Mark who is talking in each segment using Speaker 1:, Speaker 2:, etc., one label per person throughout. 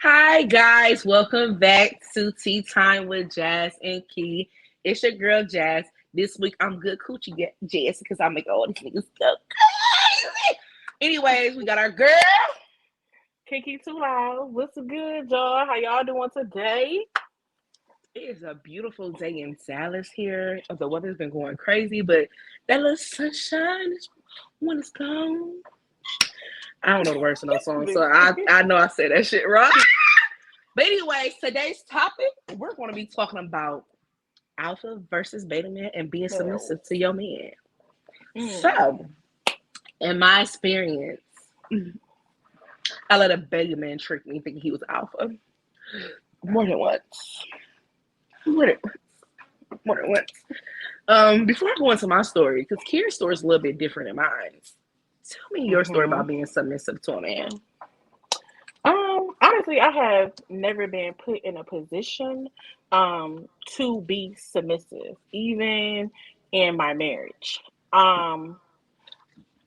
Speaker 1: Hi guys, welcome back to Tea Time with Jazz and Key. It's your girl Jazz. This week I'm good coochie Jazz because I make all these niggas go crazy. Anyways, we got our girl.
Speaker 2: Kiki Too Loud. What's good, y'all? How y'all doing today?
Speaker 1: It is a beautiful day in Dallas here. The weather's been going crazy, but that little sunshine is when it's gone. I don't know the words to no song, so I know I said that shit right. But anyways, today's topic, we're going to be talking about alpha versus beta man and being
Speaker 2: No.
Speaker 1: submissive to your man.
Speaker 2: Mm.
Speaker 1: So, in my experience, I let a beta man trick me thinking he was alpha more than once. More than once. More than once. Before I go into my story, because Kira's story is a little bit different than mine. Tell me your story
Speaker 2: hmm
Speaker 1: about being submissive to a man.
Speaker 2: Honestly, I have never been put in a position to be submissive, even in my marriage. Um,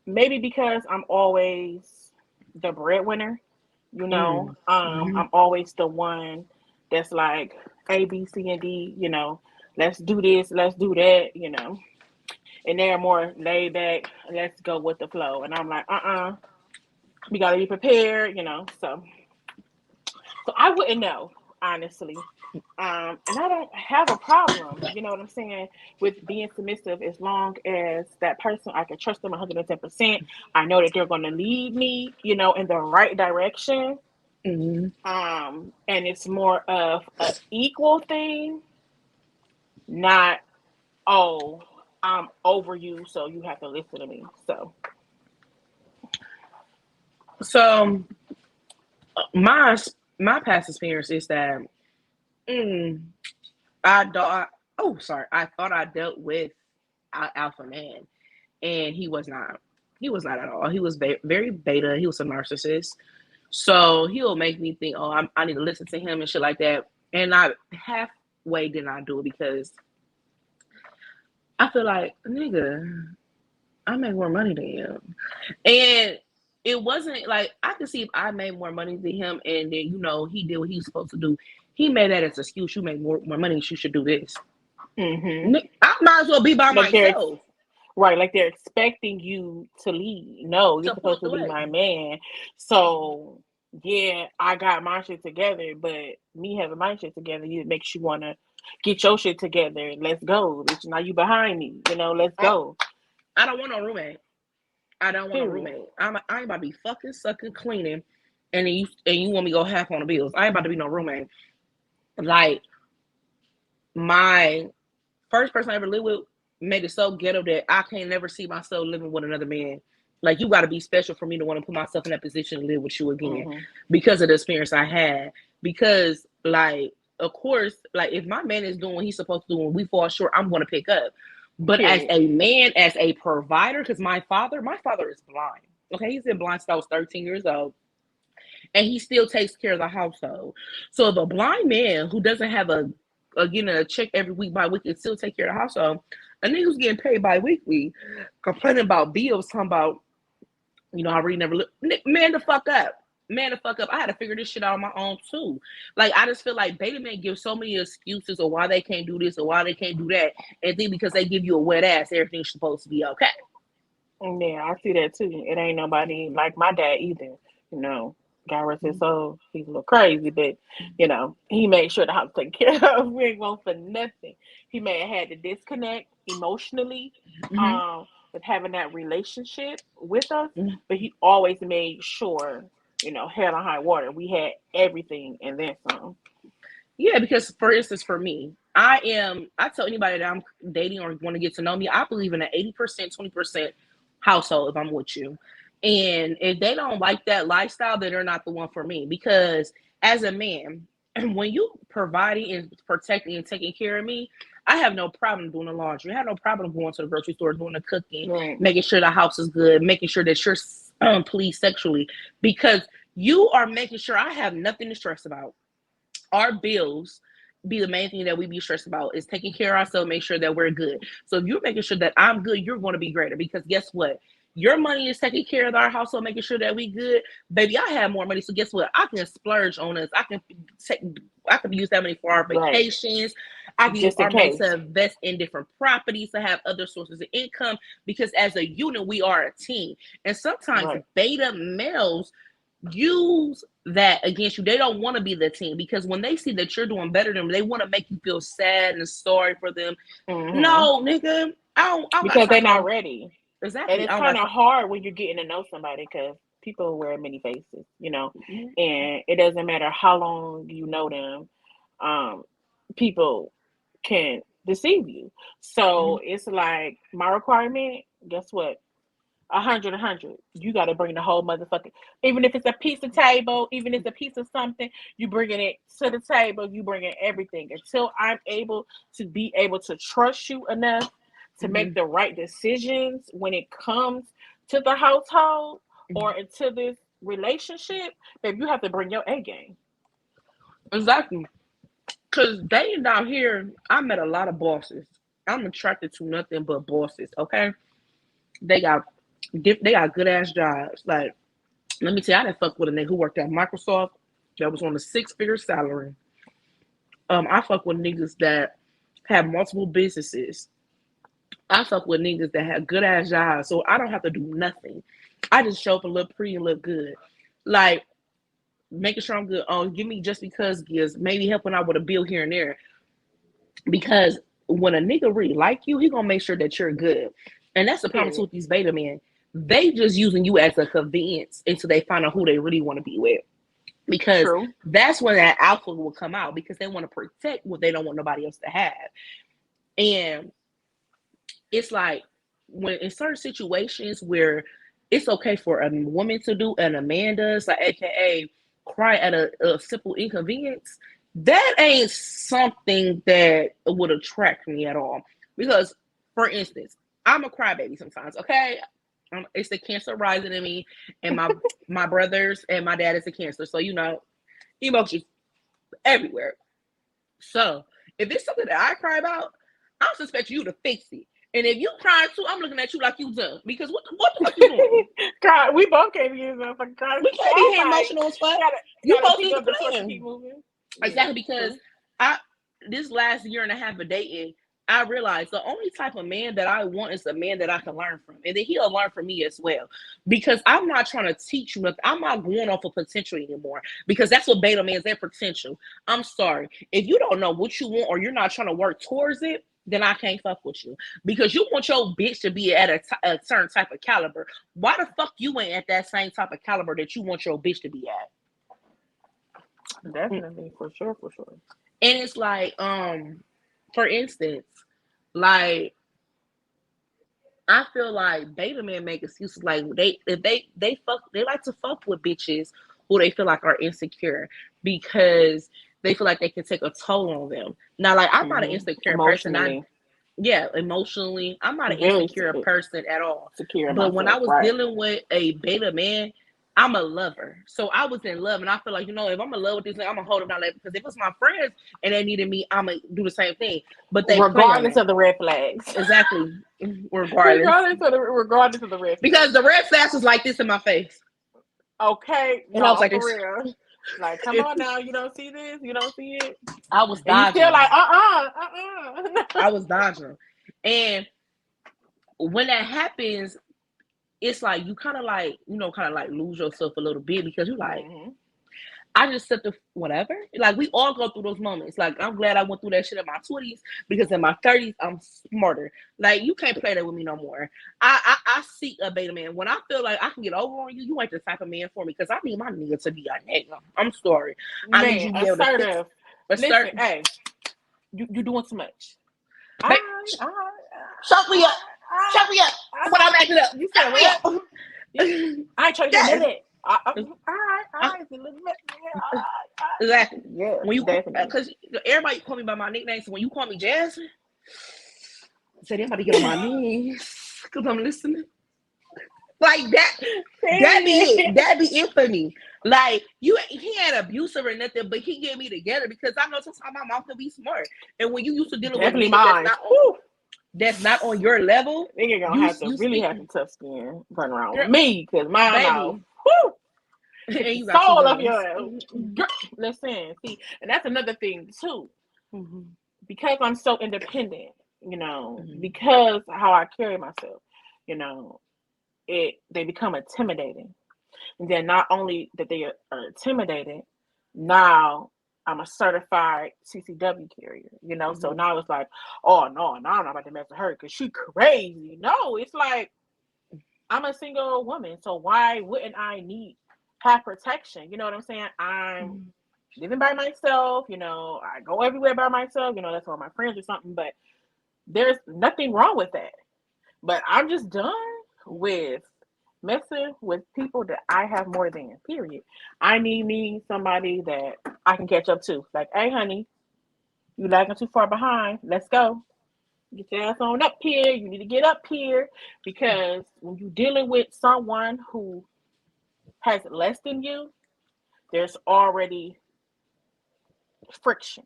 Speaker 2: Maybe because I'm always the breadwinner,
Speaker 1: Mm. Mm-hmm.
Speaker 2: I'm always the one that's like A, B, C, and D, let's do this, let's do that. And they're more laid back. Let's go with the flow. And I'm like, we gotta be prepared. So I wouldn't know, honestly. And I don't have a problem, you know what I'm saying, with being submissive as long as that person, I can trust them 110%. I know that they're going to lead me, in the right direction.
Speaker 1: Mm-hmm.
Speaker 2: And it's more of an equal thing, not, oh, I'm over you, so you have to listen to me. So,
Speaker 1: So, my my past experience is that mm, I thought, oh, sorry, I thought I dealt with alpha man, and he was not. He was not at all. He was very beta. He was a narcissist. So he'll make me think, oh, I need to listen to him and shit like that. And I halfway did not do it because I feel like, nigga, I make more money than you. And it wasn't like I could see if I made more money than him and then, he did what he was supposed to do. He made that as an excuse. You make more money, you should do this.
Speaker 2: hmm
Speaker 1: I might as well be by
Speaker 2: like they're
Speaker 1: myself
Speaker 2: right, like they're expecting you to lead. No, you're
Speaker 1: to point
Speaker 2: supposed
Speaker 1: the
Speaker 2: to be
Speaker 1: way.
Speaker 2: my man. So yeah, I got my shit together, but me having my shit together, it makes you wanna get your shit together. Let's go. Bitch, now you behind me. Let's
Speaker 1: I,
Speaker 2: go.
Speaker 1: I don't want no roommate. I don't want a
Speaker 2: Period.
Speaker 1: roommate. I ain't about to be fucking, sucking, cleaning, and you want me to go half on the bills. I ain't about to be no roommate. Like my first person I ever lived with made it so ghetto that I can't never see myself living with another man. Like you got to be special for me to want to put myself in that position to live with you again,
Speaker 2: hmm
Speaker 1: because of the experience I had. Because like, of course, like if my man is doing what he's supposed to do and we fall short, I'm going to pick up. But as
Speaker 2: Period.
Speaker 1: a man, as a provider, because my father is blind. Okay, he's been blind since I was 13 years old, and he still takes care of the household. So if a blind man who doesn't have getting a check every week by week and still take care of the household, a nigga who's getting paid bi weekly, complaining about bills, talking about I really never look, man the fuck up. Man the fuck up. I had to figure this shit out on my own too. Like I just feel like beta men give so many excuses of why they can't do this or why they can't do that, and think because they give you a wet ass, everything's supposed to be okay.
Speaker 2: Yeah, I see that too. It ain't nobody like my dad either. You know, God rest his soul. He's a little crazy, but he made sure the house taken care of. We ain't going for nothing. He may have had to disconnect emotionally,
Speaker 1: Mm-hmm.
Speaker 2: with having that relationship with us, but he always made sure, hell on high water, we had everything and then some.
Speaker 1: Yeah, because for instance, for me, I tell anybody that I'm dating or want to get to know me, I believe in an 80%, 20% household if I'm with you. And if they don't like that lifestyle, then they're not the one for me. Because as a man, when you providing and protecting and taking care of me, I have no problem doing the laundry. I have no problem going to the grocery store, doing the cooking,
Speaker 2: Right.
Speaker 1: making sure the house is good, making sure that you're pleased sexually. Because you are making sure I have nothing to stress about. Our bills be the main thing that we be stressed about is taking care of ourselves, make sure that we're good. So if you're making sure that I'm good, you're going to be greater because guess what? your money is taking care of our household, making sure that we good. Baby, I have more money, so guess what? I can splurge on us. Take, I can use that money for our
Speaker 2: Right.
Speaker 1: vacations. I can use
Speaker 2: Just in
Speaker 1: our money
Speaker 2: case.
Speaker 1: to invest in different properties to have other sources of income because as a unit, we are a team. And sometimes
Speaker 2: Right.
Speaker 1: beta males use that against you. They don't want to be the team because when they see that you're doing better than them, they want to make you feel sad and sorry for them. No, nigga, I don't got
Speaker 2: Because they're
Speaker 1: time
Speaker 2: not
Speaker 1: for
Speaker 2: ready.
Speaker 1: exactly.
Speaker 2: And it's
Speaker 1: I don't
Speaker 2: kind
Speaker 1: got
Speaker 2: of hard when you're getting to know somebody because people wear many faces, you know, and it doesn't matter how long you know them. People can deceive you. So it's like my requirement, guess what? 100. You got to bring the whole motherfucker. Even if it's a piece of table, even if it's a piece of something, you bringing it to the table. You bringing everything until I'm able to trust you enough to make the right decisions when it comes to the household or into this relationship. Babe, you have to bring your A game.
Speaker 1: exactly. Cause dating down here, I met a lot of bosses. I'm attracted to nothing but bosses. Okay, they got they got good ass jobs. Like, let me tell you, I didn't fuck with a nigga who worked at Microsoft that was on a 6-figure salary. I fuck with niggas that have multiple businesses. I fuck with niggas that have good ass jobs, so I don't have to do nothing. I just show up and look pretty and look good. Like, making sure I'm good. Oh, give me just because gifts, maybe helping out with a bill here and there. Because when a nigga really like you, he gonna make sure that you're good. And that's the problem too
Speaker 2: Period.
Speaker 1: with these beta men. They just using you as a convenience until they find out who they really want to be with. Because
Speaker 2: True.
Speaker 1: that's when that alpha will come out because they want to protect what they don't want nobody else to have. And it's like when in certain situations where it's okay for a woman to do and a man does, like AKA cry at a simple inconvenience, that ain't something that would attract me at all. Because, for instance, I'm a crybaby sometimes, okay? It's the cancer rising in me, and my brothers and my dad is a cancer, so emotions everywhere. So if it's something that I cry about, I suspect you to fix it. And if you crying too, I'm looking at you like you done. Because what the fuck you doing?
Speaker 2: God, we both can't be using for crying.
Speaker 1: We can't be here emotional as fuck. You
Speaker 2: Gotta
Speaker 1: supposed to
Speaker 2: pick
Speaker 1: be the
Speaker 2: up the torch and
Speaker 1: plan.
Speaker 2: keep moving.
Speaker 1: Exactly,
Speaker 2: Yeah,
Speaker 1: because
Speaker 2: true.
Speaker 1: I this last year and a half of dating, I realized the only type of man that I want is a man that I can learn from. And then he'll learn from me as well. Because I'm not trying to teach you nothing. I'm not going off of potential anymore. Because that's what beta means, their potential. I'm sorry. If you don't know what you want or you're not trying to work towards it, then I can't fuck with you. Because you want your bitch to be at a certain type of caliber. Why the fuck you ain't at that same type of caliber that you want your bitch to be at?
Speaker 2: Definitely, for sure.
Speaker 1: And it's like, for instance, like I feel like beta men make excuses like they like to fuck with bitches who they feel like are insecure because they feel like they can take a toll on them. Now, like I'm not an insecure person.
Speaker 2: Emotionally,
Speaker 1: Emotionally, I'm not an
Speaker 2: very
Speaker 1: insecure person at all.
Speaker 2: secure in
Speaker 1: But when I
Speaker 2: myself.
Speaker 1: was
Speaker 2: Right.
Speaker 1: dealing with a beta man, I'm a lover. So I was in love and I feel like, if I'm in love with this thing, I'm gonna hold it down because if it's my friends and they needed me, I'm gonna do the same thing. But they play on
Speaker 2: Regardless
Speaker 1: it.
Speaker 2: of the red flags.
Speaker 1: Exactly. Regardless.
Speaker 2: regardless of the red flags.
Speaker 1: Because the red flash was like this in my face.
Speaker 2: Okay,
Speaker 1: And I was like
Speaker 2: for
Speaker 1: this.
Speaker 2: real. Like, come on now, you don't see this, you don't see it.
Speaker 1: I was
Speaker 2: And you
Speaker 1: dodging.
Speaker 2: still like,
Speaker 1: I was dodging. And when that happens, it's like you kind of like lose yourself a little bit because you're like, I just said the whatever. Like we all go through those moments. Like I'm glad I went through that shit in my 20s because in my 30s I'm smarter. Like you can't play that with me no more. I seek a beta man when I feel like I can get over on you. You ain't the type of man for me because I need my nigga to be a nigga. I'm sorry. I need you to be able to fix.
Speaker 2: Listen, hey, you doing too much.
Speaker 1: Shut me up. Shut me up. When I'm acting up.
Speaker 2: You said what? I ain't trying to get it. All right.
Speaker 1: Exactly.
Speaker 2: Yeah.
Speaker 1: When you because everybody call me by my nickname, so when you call me Jasmine, I said everybody get on my knees because I'm listening. Like that be it for me. Like he ain't abusive or nothing, but he get me together because I know sometimes my mouth can be smart. And when you used to dealing with
Speaker 2: definitely
Speaker 1: niggas that's not, that's not on your level,
Speaker 2: Nigga gonna
Speaker 1: you
Speaker 2: have to
Speaker 1: you
Speaker 2: really
Speaker 1: speak,
Speaker 2: have some tough skin run around with
Speaker 1: girl,
Speaker 2: me, cause my mouth,
Speaker 1: baby,
Speaker 2: whoo,
Speaker 1: and
Speaker 2: hit the
Speaker 1: you got two
Speaker 2: soul of
Speaker 1: guns.
Speaker 2: your. Girl, listen, see, and that's another thing too.
Speaker 1: Mm-hmm.
Speaker 2: Because I'm so independent,
Speaker 1: Mm-hmm.
Speaker 2: because how I carry myself, you know, they become intimidating. And then not only that they are intimidated, now I'm a certified CCW carrier, so
Speaker 1: Mm-hmm.
Speaker 2: now it's like, oh no, now I'm not about to mess with her because she crazy. No, it's like I'm a single woman, so why wouldn't I have protection? You know what I'm saying? I'm
Speaker 1: Mm-hmm.
Speaker 2: living by myself, I go everywhere by myself, that's all my friends or something, but there's nothing wrong with that. But I'm just done with messing with people that I have more than, period. I need me somebody that I can catch up to. Like, hey, honey, you lagging too far behind. Let's go. Get your ass on up here. You need to get up here. Because when you're dealing with someone who has less than you, there's already friction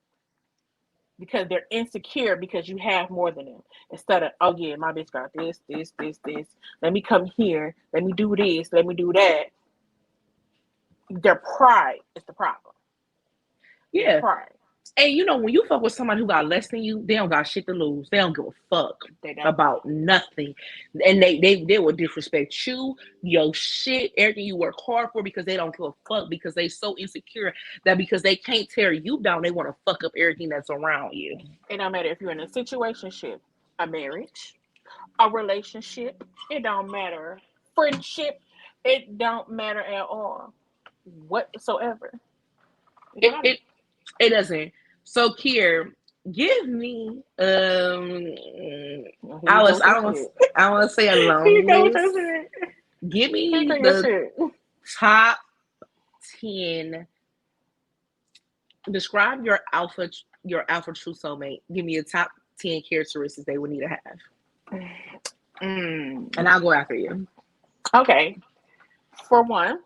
Speaker 2: because they're insecure because you have more than them. Instead of, oh yeah, my bitch got this, this, this, this. Let me come here. Let me do this. Let me do that. Their pride is the problem. Their
Speaker 1: Yeah.
Speaker 2: pride.
Speaker 1: And when you fuck with somebody who got less than you, they don't got shit to lose. They don't give a fuck
Speaker 2: They don't.
Speaker 1: about nothing. And they will disrespect you, your shit, everything you work hard for, because they don't give a fuck, because they so insecure that because they can't tear you down, they want to fuck up everything that's around you.
Speaker 2: It don't matter if you're in a situationship, a marriage, a relationship. It don't matter. Friendship. It don't matter at all. Whatsoever. It don't
Speaker 1: It
Speaker 2: matter.
Speaker 1: it, it doesn't. So Kier, give me
Speaker 2: Well, here you
Speaker 1: I
Speaker 2: go
Speaker 1: was
Speaker 2: with
Speaker 1: I
Speaker 2: your
Speaker 1: don't
Speaker 2: shit.
Speaker 1: I want to say a
Speaker 2: Here you
Speaker 1: long
Speaker 2: go with your
Speaker 1: list.
Speaker 2: shit.
Speaker 1: Give
Speaker 2: Here you go
Speaker 1: me
Speaker 2: with your
Speaker 1: the
Speaker 2: shit.
Speaker 1: top 10. Describe your alpha true soulmate. Give me a top 10 characteristics they would need to have,
Speaker 2: Mm.
Speaker 1: and I'll go after you.
Speaker 2: Okay. For one,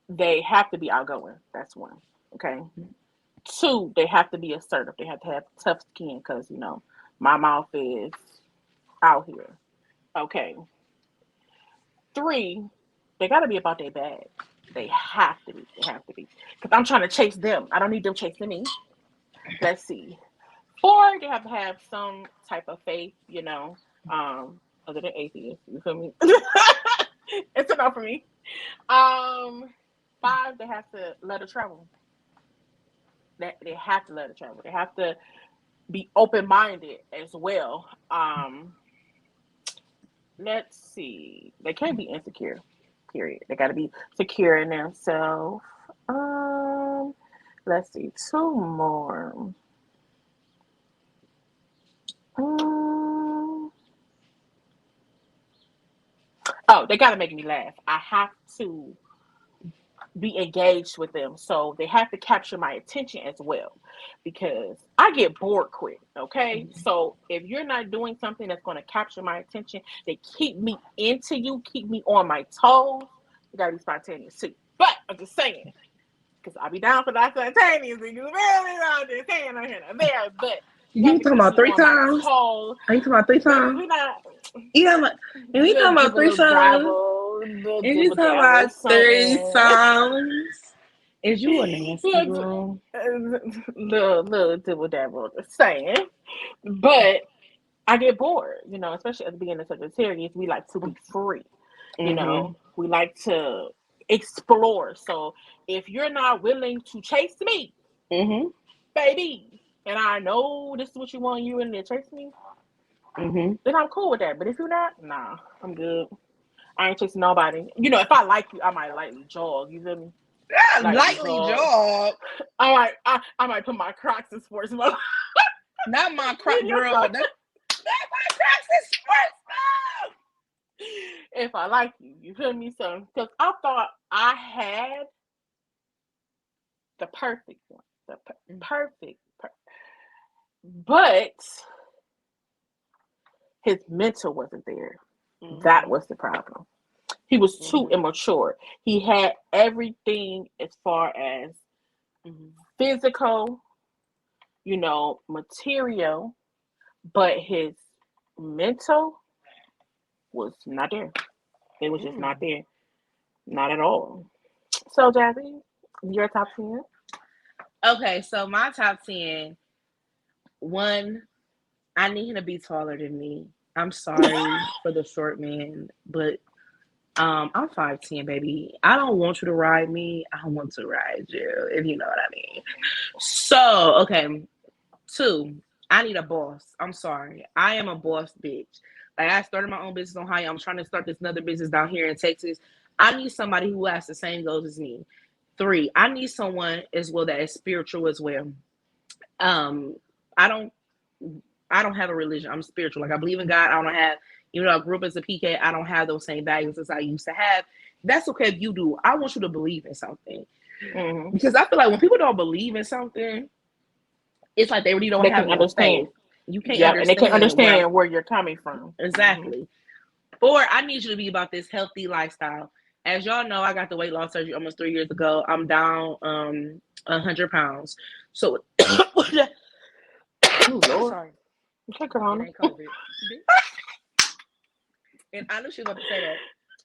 Speaker 2: they have to be outgoing. That's one. Okay. Two, they have to be assertive. They have to have tough skin because, my mouth is out here. Okay. Three, they got to be about their bag. They have to be. They have to be. Because I'm trying to chase them. I don't need them chasing me. Let's see. Four, they have to have some type of faith, other than atheists. You feel me? It's enough for me. Um, Five, they have to let it travel. They have to let it travel. They have to be open minded as well. Let's see. They can't be insecure. Period. They got to be secure in themselves. Um, let's see. Two more. Um, oh, they got to make me laugh. I have to be engaged with them. So they have to capture my attention as well because I get bored quick. Okay. So if you're not doing something that's going to capture my attention, they keep me into you, keep me on my toes, you got to be spontaneous too. But I'm just saying, because I'll be down for that spontaneous. You really not just saying on here and there, but you
Speaker 1: You
Speaker 2: have to
Speaker 1: talking
Speaker 2: keep
Speaker 1: about
Speaker 2: me
Speaker 1: three
Speaker 2: on my
Speaker 1: times?
Speaker 2: toes.
Speaker 1: Are you talking about three
Speaker 2: Baby,
Speaker 1: times?
Speaker 2: we not
Speaker 1: Yeah, and we talking
Speaker 2: give
Speaker 1: about
Speaker 2: a
Speaker 1: three
Speaker 2: little
Speaker 1: times.
Speaker 2: dabble, little
Speaker 1: And you
Speaker 2: dibble
Speaker 1: talking
Speaker 2: dabble,
Speaker 1: about three
Speaker 2: something.
Speaker 1: times. Is you a nasty
Speaker 2: little,
Speaker 1: girl?
Speaker 2: little dibble dabble, saying. But I get bored, especially at the beginning of Sagittarius. We like to be free,
Speaker 1: Mm-hmm.
Speaker 2: we like to explore. So if you're not willing to chase me,
Speaker 1: Mm-hmm.
Speaker 2: baby, and I know this is what you want, you in there chase me,
Speaker 1: Mm-hmm.
Speaker 2: then I'm cool with that. But if you're not, nah, I'm good. I ain't chasing nobody. If I like you, I might lightly jog. You feel me?
Speaker 1: Yeah,
Speaker 2: Lightly
Speaker 1: lightly
Speaker 2: jog.
Speaker 1: jog.
Speaker 2: I might put my Crocs in sports mode.
Speaker 1: Not my crop girl. That's my Crocs in sports mode.
Speaker 2: If I like you, you feel me? So, because I thought I had the perfect one, the perfect, but his mental wasn't there. That
Speaker 1: Mm-hmm.
Speaker 2: was the problem. He was too
Speaker 1: Mm-hmm.
Speaker 2: immature. He had everything as far as
Speaker 1: Mm-hmm.
Speaker 2: physical, material. but his mental was not there. It was just not
Speaker 1: Mm.
Speaker 2: there, not at all. So, Jazzy, your top 10?
Speaker 1: Okay, so my top 10, one, I need him to be taller than me. I'm sorry for the short man, but I'm 5'10", baby. I don't want you to ride me. I want to ride you, if you know what I mean. So, okay, two, I need a boss. I'm sorry. I am a boss bitch. Like I started my own business on Ohio. I'm trying to start this another business down here in Texas. I need somebody who has the same goals as me. Three, I need someone as well that is spiritual as well. Um, I don't I don't have a religion. I'm spiritual. Like I believe in God. I don't have, I grew up as a PK. I don't have those same values as I used to have. That's okay if you do. I want you to believe in something.
Speaker 2: Mm-hmm.
Speaker 1: Because I feel like when people don't believe in something, it's like they really don't
Speaker 2: They
Speaker 1: have
Speaker 2: can
Speaker 1: no faith.
Speaker 2: understand.
Speaker 1: You can't
Speaker 2: Yep, and they can
Speaker 1: understand where I'm
Speaker 2: understand where you're coming from. Mm-hmm.
Speaker 1: exactly. Four, I need you to be about this healthy lifestyle. As y'all know, I got the weight loss surgery almost 3 years ago. I'm down 100 pounds. So
Speaker 2: Oh Lord,
Speaker 1: sorry,
Speaker 2: okay,
Speaker 1: it
Speaker 2: Corona.
Speaker 1: ain't COVID. And I knew she was about to say that.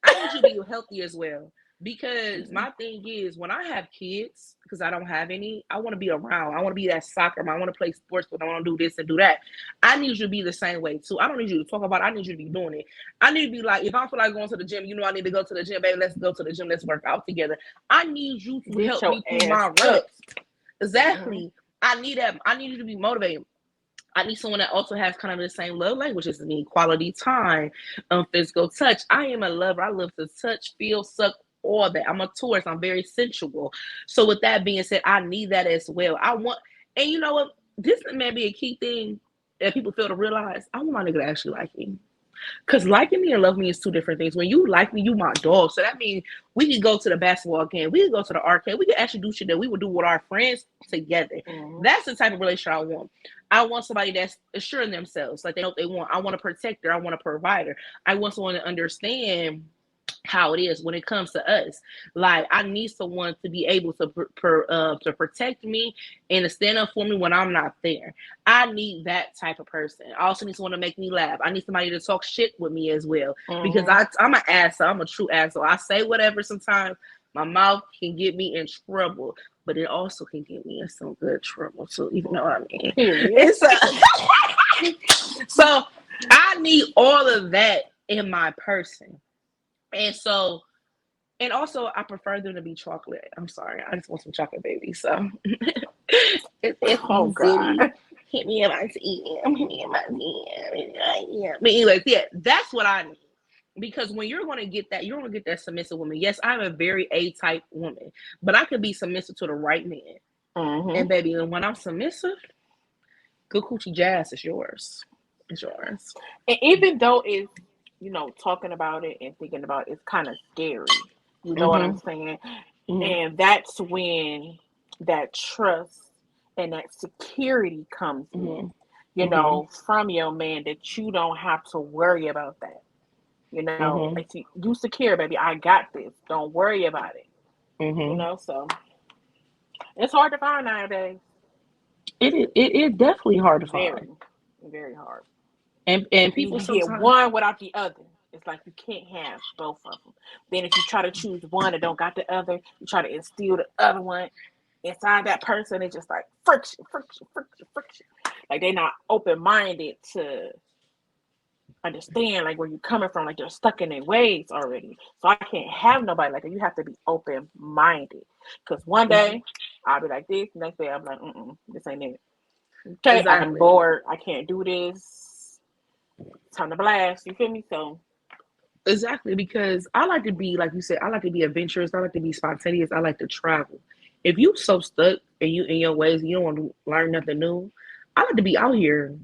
Speaker 1: I need you to be healthy as well. Because
Speaker 2: Mm-hmm.
Speaker 1: my thing is, when I have kids, because I don't have any, I want to be around. I want to be that soccer mom. I want to play sports, but I want to do this and do that. I need you to be the same way too. I don't need you to talk about it. I need you to be doing it. I need to be like, if I feel like going to the gym, I need to go to the gym, baby. Let's go to the gym. Let's work out together. I need you to
Speaker 2: Get
Speaker 1: help
Speaker 2: your
Speaker 1: me through
Speaker 2: ass
Speaker 1: my
Speaker 2: up.
Speaker 1: reps.
Speaker 2: Mm-hmm.
Speaker 1: Exactly. I need that. I need you to be motivated. I need someone that also has kind of the same love languages as me, quality time, physical touch. I am a lover. I love to touch, feel, suck, all that. I'm a tourist. I'm very sensual. So with that being said, I need that as well. I want, and you know what? This may be a key thing that people fail to realize. I want my nigga to actually like me. Because liking me and loving me is two different things. When you like me, you my dog. So that means we can go to the basketball game. We can go to the arcade. We can actually do shit that we would do with our friends together.
Speaker 2: Mm-hmm.
Speaker 1: That's the type of relationship I want. I want somebody that's assuring themselves, like they know what they want. I want a protector. I want a provider. I want someone to understand how it is when it comes to us. Like I need someone to be able to protect me and to stand up for me when I'm not there. I need that type of person. I also need someone to make me laugh. I need somebody to talk shit with me as well because
Speaker 2: Mm-hmm.
Speaker 1: I'm an asshole. I'm a true asshole. I say whatever sometimes. My mouth can get me in trouble, but it also can get me in some good trouble too. Even know what I mean?
Speaker 2: Period.
Speaker 1: It's so I need all of that in my person. And so, and also, I prefer them to be chocolate. I'm sorry, I just want some chocolate, baby. So, it's
Speaker 2: Oh God.
Speaker 1: easy. Hit me in my DM. Hit me in my DM. But anyways, yeah, that's what I need. Because when you're going to get that, you're going to get that submissive woman. Yes, I'm a very A type woman, but I could be submissive to the right man.
Speaker 2: Mm-hmm.
Speaker 1: And baby, and when I'm submissive, good coochie jazz is yours. It's yours.
Speaker 2: And even though it's, talking about it and thinking about it's kind of scary. You know what I'm
Speaker 1: Mm-hmm.
Speaker 2: saying?
Speaker 1: Mm-hmm.
Speaker 2: And that's when that trust and that security comes in,
Speaker 1: Mm-hmm.
Speaker 2: from your man that you don't have to worry about that.
Speaker 1: Mm-hmm.
Speaker 2: Like you secure, baby. I got this. Don't worry about it.
Speaker 1: Mm-hmm.
Speaker 2: So it's hard to find nowadays.
Speaker 1: It definitely hard to find.
Speaker 2: Very, very hard.
Speaker 1: And people
Speaker 2: You get
Speaker 1: sometimes
Speaker 2: one without the other. It's like you can't have both of them. Then if you try to choose one and don't got the other, you try to instill the other one inside that person. It's just like friction, friction, friction, friction. Like they're not open minded to understand like where you're coming from. Like they're stuck in their ways already. So I can't have nobody like that. You have to be open minded. Because one
Speaker 1: mhm,
Speaker 2: day I'll be like this, next day I'm like, this ain't it. Okay, I'm
Speaker 1: exactly.
Speaker 2: bored. I can't do this. Time to blast. You feel me? So
Speaker 1: Exactly, because I like to be, like you said, I like to be adventurous, I like to be spontaneous, I like to travel. If you so stuck and you in your ways and you don't want to learn nothing new, I like to be out here.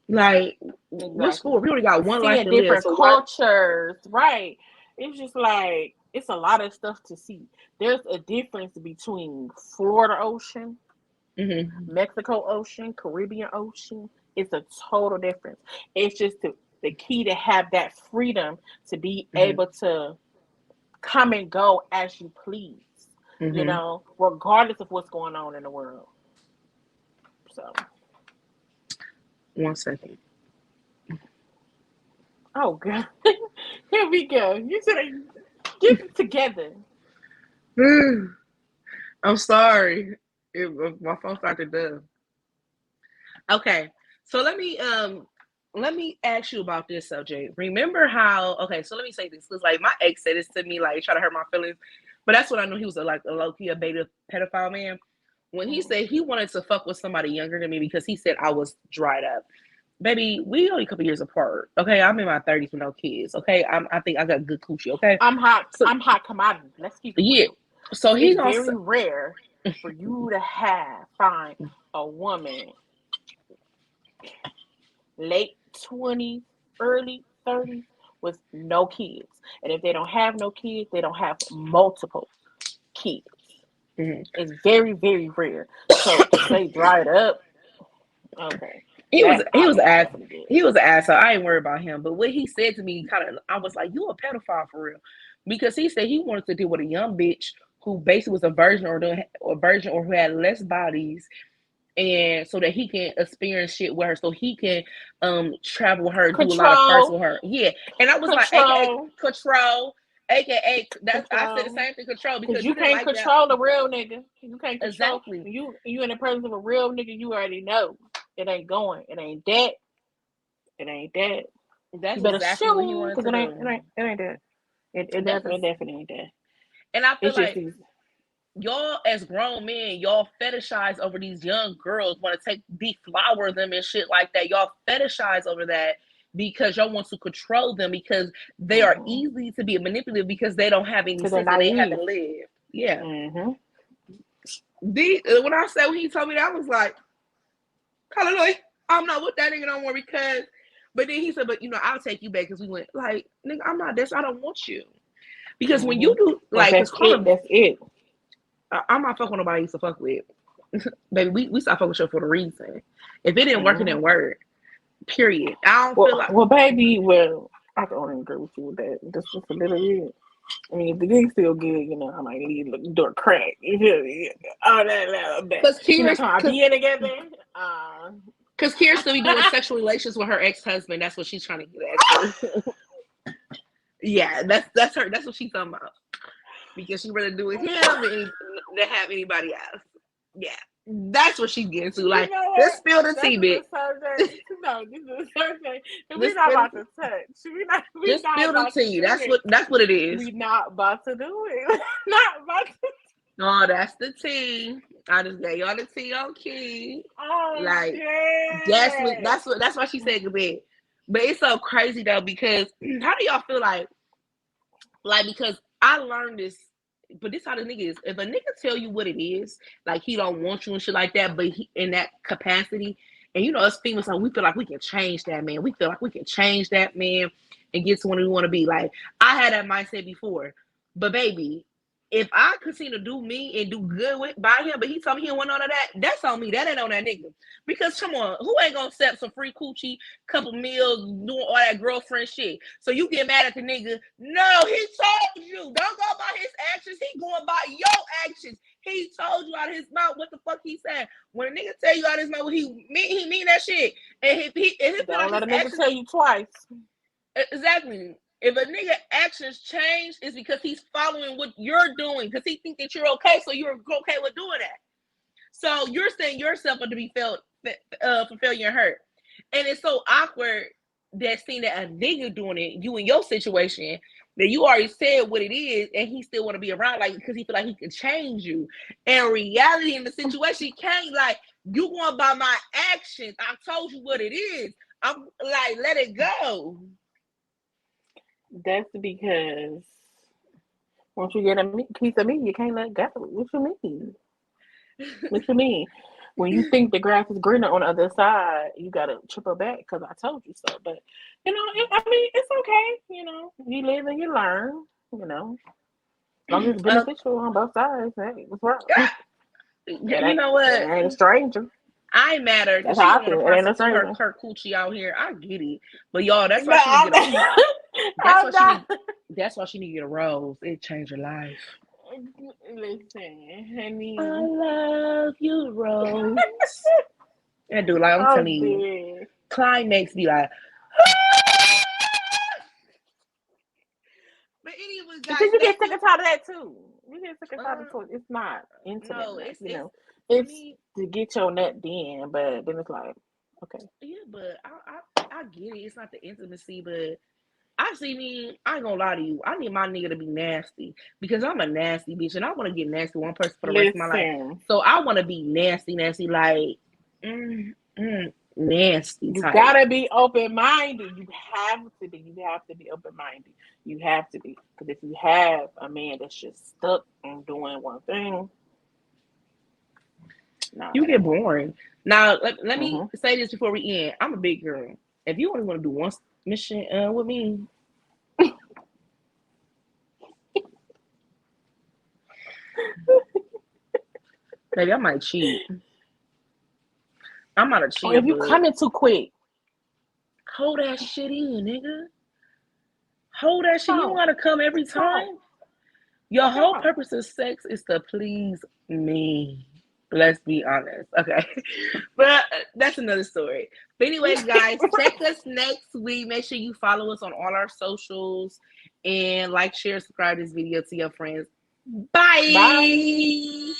Speaker 1: Like, what's
Speaker 2: exactly.
Speaker 1: for? We only got one life
Speaker 2: Seeing
Speaker 1: to live,
Speaker 2: different
Speaker 1: so why?
Speaker 2: cultures, right? It's just like it's a lot of stuff to see. There's a difference between Florida Ocean,
Speaker 1: Hmm.
Speaker 2: Mexico Ocean, Caribbean Ocean. It's a total difference. It's just the key to have that freedom to be
Speaker 1: Hmm.
Speaker 2: able to come and go as you please,
Speaker 1: Hmm.
Speaker 2: regardless of what's going on in the world. So,
Speaker 1: 1 second.
Speaker 2: Oh God. Here we go. You said get it together.
Speaker 1: I'm sorry. If my phone started to. Okay, so let me ask you about this subject. Remember how? Okay, so let me say this because like my ex said this to me, like try to hurt my feelings, but that's when I knew he was like a low key a beta pedophile man. When he said he wanted to fuck with somebody younger than me because he said I was dried up. Baby, we only a couple years apart. Okay, I'm in my 30s with no kids. Okay, I think I got good coochie. Okay,
Speaker 2: I'm hot.
Speaker 1: so
Speaker 2: I'm hot commodity. Let's keep it
Speaker 1: yeah,
Speaker 2: real.
Speaker 1: so he
Speaker 2: It's
Speaker 1: gonna
Speaker 2: very rare for you to find a woman late 20s, early 30s with no kids. And if they don't have no kids, they don't have multiple kids.
Speaker 1: mhm.
Speaker 2: It's very, very rare. So to say dried up, okay,
Speaker 1: he was
Speaker 2: that
Speaker 1: he
Speaker 2: I
Speaker 1: was an
Speaker 2: ain't
Speaker 1: ass.
Speaker 2: fucking with.
Speaker 1: He was an asshole. I ain't worried about him. But what he said to me, kind of, I was like, "You a pedophile for real?" Because he said he wanted to deal with a young bitch who basically was a virgin or who had less bodies, and so that he can experience shit with her, so he can travel with her, do a lot of parts
Speaker 2: Control,
Speaker 1: with her. Yeah, and I was like, AKA
Speaker 2: control,
Speaker 1: control, AKA that's I said the
Speaker 2: control.
Speaker 1: same thing, control,
Speaker 2: Cause
Speaker 1: because
Speaker 2: you
Speaker 1: you didn't
Speaker 2: can't
Speaker 1: like that
Speaker 2: control a real nigga. You can't control
Speaker 1: exactly.
Speaker 2: you in the presence of a real nigga. You already know it ain't going. It ain't that. It ain't that. You
Speaker 1: That's
Speaker 2: better
Speaker 1: exactly what he
Speaker 2: shoot
Speaker 1: wanted
Speaker 2: because
Speaker 1: to do.
Speaker 2: it ain't that. It
Speaker 1: That's
Speaker 2: definitely
Speaker 1: ex-
Speaker 2: definitely ain't that.
Speaker 1: and I feel
Speaker 2: It's just
Speaker 1: like
Speaker 2: these.
Speaker 1: y'all as grown men, y'all fetishize over these young girls, want to take deflower them and shit like that. Y'all fetishize over that because y'all want to control them because they are
Speaker 2: Mm-hmm.
Speaker 1: easy to be manipulative because they don't have any
Speaker 2: Cause they're
Speaker 1: sense and they
Speaker 2: naive.
Speaker 1: haven't lived. Yeah.
Speaker 2: Mm-hmm.
Speaker 1: When I said when he told me that, I was like, hallelujah. I'm not with that nigga no more because. But then he said, but I'll take you back because we went like, nigga, I'm not this. I don't want you because when
Speaker 2: Mm-hmm.
Speaker 1: you do
Speaker 2: If
Speaker 1: like, because
Speaker 2: that's it,
Speaker 1: Carter,
Speaker 2: that's it.
Speaker 1: I'm not fucking with nobody I used to fuck with. Baby, we stopped fucking with you for the reason. If it didn't work, it
Speaker 2: Mm-hmm.
Speaker 1: didn't work. Period. I don't feel like
Speaker 2: Well, baby. Well, I can only agree with you with that. Just a little bit. I mean, if the gig's still good, I might leave the door crack. You feel me? All that little bit.
Speaker 1: because Kira's
Speaker 2: Come on, being together.
Speaker 1: because Kira's still be doing sexual relations with her ex husband. That's what she's trying to get at. Yeah, that's her. That's what she's talking about. Because she rather do with him than have anybody else. Yeah, that's what she's getting to.
Speaker 2: You
Speaker 1: Like,
Speaker 2: know
Speaker 1: let's
Speaker 2: what?
Speaker 1: spill the
Speaker 2: That's
Speaker 1: tea,
Speaker 2: a
Speaker 1: bitch.
Speaker 2: subject. No, this is a subject that we're
Speaker 1: Let's
Speaker 2: not
Speaker 1: spill the
Speaker 2: about
Speaker 1: tea.
Speaker 2: to touch. We
Speaker 1: Just
Speaker 2: not
Speaker 1: spill the
Speaker 2: about to
Speaker 1: tea.
Speaker 2: do
Speaker 1: That's
Speaker 2: it.
Speaker 1: what it is.
Speaker 2: We not about to do it. Not about to.
Speaker 1: No, that's the tea. I just gave y'all the tea on key.
Speaker 2: Oh,
Speaker 1: Like that's what
Speaker 2: shit.
Speaker 1: that's why she said good bed. But it's so crazy though because how do y'all feel like because I learned this, but this how the nigga is. If a nigga tell you what it is, like he don't want you and shit like that, but he in that capacity, and us females, like we feel like we can change that man. We feel like we can change that man and get to what we want to be. Like I had that mindset before, but baby, if I continue to do me and do good by him, but he told me he don't want none of that, that's on me. That ain't on that nigga. Because come on, who ain't gonna accept some free coochie, couple meals, doing all that girlfriend shit? So you get mad at the nigga? No, he told you. Don't go by his actions. He going by your actions. He told you out of his mouth what the fuck he said. When a nigga tell you out of his mouth what he mean that shit. And if he feel
Speaker 2: Don't
Speaker 1: like
Speaker 2: let
Speaker 1: his
Speaker 2: a nigga
Speaker 1: actions
Speaker 2: tell you twice.
Speaker 1: exactly. If a nigga actions change, it's because he's following what you're doing because he think that you're okay, so you're okay with doing that. So you're setting yourself up to be felt for failure and hurt. And it's so awkward that seeing that a nigga doing it, you in your situation, that you already said what it is, and he still want to be around, like because he feel like he can change you. And reality in the situation, he can't. Like you going by my actions. I told you what it is. I'm like, let it go.
Speaker 2: That's because once you get a piece of me, you can't let go. What you mean? What you mean? When you think the grass is greener on the other side, you gotta triple back because I told you so. But I mean, it's okay. You live and you learn. As long as it's beneficial on both sides. Hey, what's wrong? It
Speaker 1: You know what?
Speaker 2: ain't a stranger.
Speaker 1: I ain't mad at her because
Speaker 2: That's
Speaker 1: she
Speaker 2: how
Speaker 1: don't
Speaker 2: I
Speaker 1: want to
Speaker 2: feel. It ain't a
Speaker 1: prostitute
Speaker 2: stranger.
Speaker 1: her coochie out here. I get it, but y'all, that's why
Speaker 2: But
Speaker 1: she need to
Speaker 2: I'm
Speaker 1: get a.
Speaker 2: not.
Speaker 1: That's why
Speaker 2: I'm
Speaker 1: she
Speaker 2: not.
Speaker 1: need. That's why she need to get a rose. It changed her life.
Speaker 2: Listen,
Speaker 1: I
Speaker 2: honey.
Speaker 1: love you, Rose. I do like I'm
Speaker 2: Oh
Speaker 1: telling you.
Speaker 2: dear.
Speaker 1: Climax be like,
Speaker 2: But then you get sick and tired of that too. You get sick and tired of it. It's not intimate.
Speaker 1: No,
Speaker 2: enough,
Speaker 1: it's
Speaker 2: you know.
Speaker 1: I
Speaker 2: It's
Speaker 1: mean,
Speaker 2: to get your nut in, but then it's like, okay.
Speaker 1: yeah, but I get it. It's not the intimacy, but I see me. I ain't gonna lie to you. I need my nigga to be nasty because I'm a nasty bitch, and I want to get nasty one person for the rest of my life.
Speaker 2: Listen,
Speaker 1: So I want to be nasty, like nasty
Speaker 2: you
Speaker 1: type.
Speaker 2: gotta be open minded. You have to be. You have to be open minded. You have to be, because if you have a man that's just stuck on doing one thing, nah,
Speaker 1: You get boring. Now, let me
Speaker 2: Mhm.
Speaker 1: say this before we end. I'm a big girl. If you only want to do one mission with me, maybe I might cheat. I'm not a
Speaker 2: Or
Speaker 1: cheater,
Speaker 2: if you
Speaker 1: but
Speaker 2: coming too quick,
Speaker 1: hold that shit in, nigga. Hold that shit. You don't
Speaker 2: talk,
Speaker 1: gotta come every
Speaker 2: talk,
Speaker 1: time. Your whole
Speaker 2: talk.
Speaker 1: purpose of sex is to please me. Let's be honest. Okay. But that's another story. But anyways, guys, check us next week. Make sure you follow us on all our socials and like, share, subscribe this video to your friends. Bye.
Speaker 2: Bye.